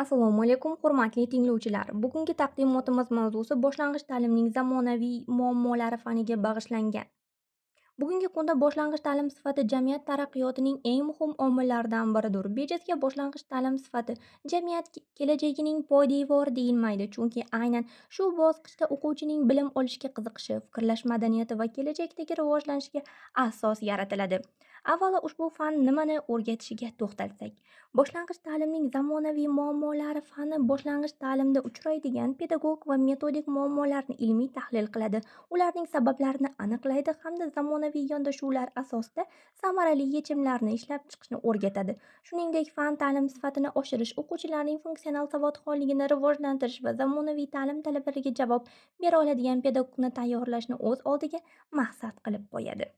Assalomu alaykum, hurmatli tinglovchilar. Bugungi taqdimotimiz mavzusi boshlang'ich ta'limning zamonaviy muammolari faniga bag'ishlangan. Bugungi kunda boshlang'ich ta'lim sifati jamiyat taraqqiyotining eng muhim omillaridan biridir. Bejizga boshlang'ich ta'lim sifati jamiyat kelajagining poydevori deyilmaydi, chunki aynan shu bosqichda o'quvchining bilim olishga qiziqishi, fikrlash madaniyati va kelajakdagi rivojlanishiga asos yaratiladi. Avvalo ushbu fan nimani o'rgatishiga to'xtalsak. Boshlang'ich ta'limning zamonaviy muammolari fani boshlang'ich ta'limda uchraydigan pedagog va metodik muammolarni ilmiy tahlil qiladi, ularning sabablarini aniqlaydi hamda zamonaviy yondashuvlar asosida samarali yechimlarni ishlab chiqishni o'rgatadi. Shuningdek, fan ta'lim sifatini oshirish, o'quvchilarning funksional savodxonligini rivojlantirish va zamonaviy ta'lim talablariga javob bera oladigan pedagogni tayyorlashni o'z oldiga maqsad qilib qo'yadi.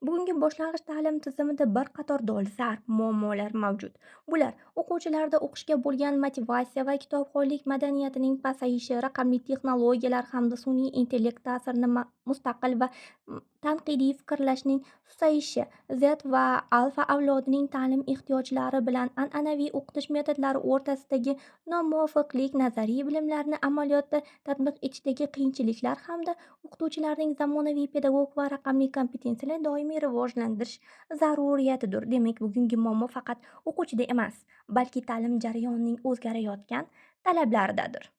Bugungi boshlang'ich ta'lim tizimida bir qator dolzarb muammolar mavjud. Bular o'quvchilarda o'qishga bo'lgan motivatsiya va kitobxonlik madaniyatining pasayishi, raqamli texnologiyalar hamda sun'iy intellekt ta'sirini mustaqil va tanqidiy fikrlashning susayishi, Z va alfa avlodining ta'lim ehtiyojlari bilan an'anaviy o'qitish metodlari o'rtasidagi nomuvofiqlik, nazariy bilimlarni amaliyotda tatbiq etishdagi qiyinchiliklar hamda o'qituvchilarning zamonaviy pedagog va raqamli kompetensiyalarni doimiy rivojlantirish zaruriyatidir. Demak, bugungi muammo faqat o'quvchida emas, balki ta'lim jarayonining o'zgarayotgan talablaridadir.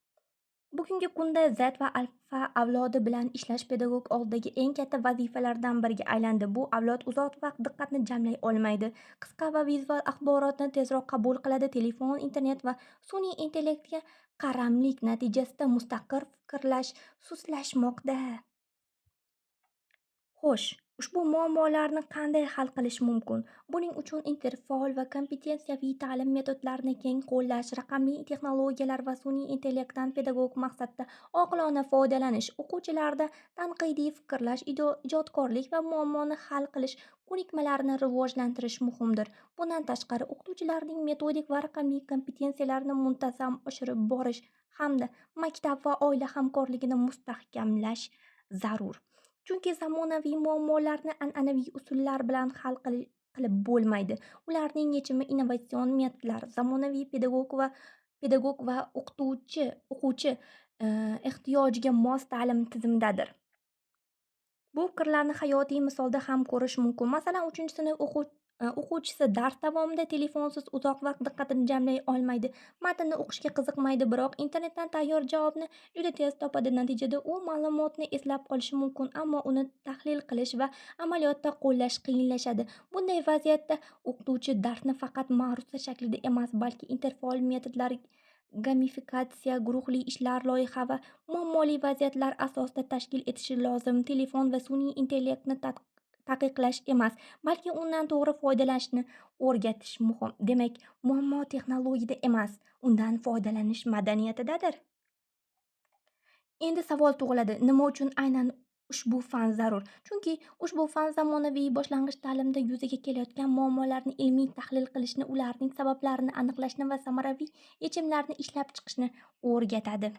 Bugungi kunda Z va alfa avlodi bilan ishlash pedagog oldidagi eng katta vazifalardan biriga aylandi. Bu avlod uzoq vaqt diqqatni jamlay olmaydi. Qisqa va vizual axborotni tezroq qabul qiladi. Telefon, internet va sun'iy intellektga qaramlik natijasida mustaqil fikrlash sustlashmoqda. Xo'sh, ushbu muammolarni qanday hal qilish mumkin? Buning uchun interfaol va kompetensiyaviy ta'lim metodlarini keng qo'llash, raqamli texnologiyalar va sun'iy intellektdan pedagog maqsadda oqilona foydalanish, o'quvchilarda tanqidiy fikrlash, ijodkorlik va muammoni hal qilish ko'nikmalarini rivojlantirish muhimdir. Bundan tashqari, o'qituvchilarning metodik va raqamli kompetensiyalarini muntazam oshirib borish hamda maktab va oila hamkorligini mustahkamlash zarur. Chunki zamonaviy muammolarni an'anaviy usullar bilan hal qilib bo'lmaydi. Ularning yechimi innovatsion metodlar, zamonaviy pedagog va o'quvchi ehtiyojiga mos ta'lim tizimidadir. Bu fikrlarni hayotiy misolda ham ko'rish mumkin. Masalan, 3-sinf o'quvchisi dars davomida telefonsiz uzoq vaqt diqqatini jamlay olmaydi. Matnni o'qishga qiziqmaydi, biroq internetdan tayyor javobni juda tez topadi. Natijada u ma'lumotni eslab qolishi mumkin, ammo uni tahlil qilish va amaliyotda qo'llash qiyinlashadi. Bunday vaziyatda o'qituvchi darsni faqat ma'ruza shaklida emas, balki interfaol metodlar, gamifikatsiya, guruhli ishlar, loyiha va muammoli vaziyatlar asosida tashkil etishi lozim. Telefon va sun'iy intellektni taqiqlash emas, balki undan to'g'ri foydalanishni o'rgatish muhim. Demak, muammo texnologiyada emas, undan foydalanish madaniyatidadir. Endi savol tug'iladi: nima uchun aynan ushbu fan zarur? Chunki ushbu fan zamonaviy boshlang'ich ta'limda yuzaga kelayotgan muammolarni ilmiy tahlil qilishni, ularning sabablarini aniqlashni va samaraviy yechimlarni ishlab chiqishni o'rgatadi.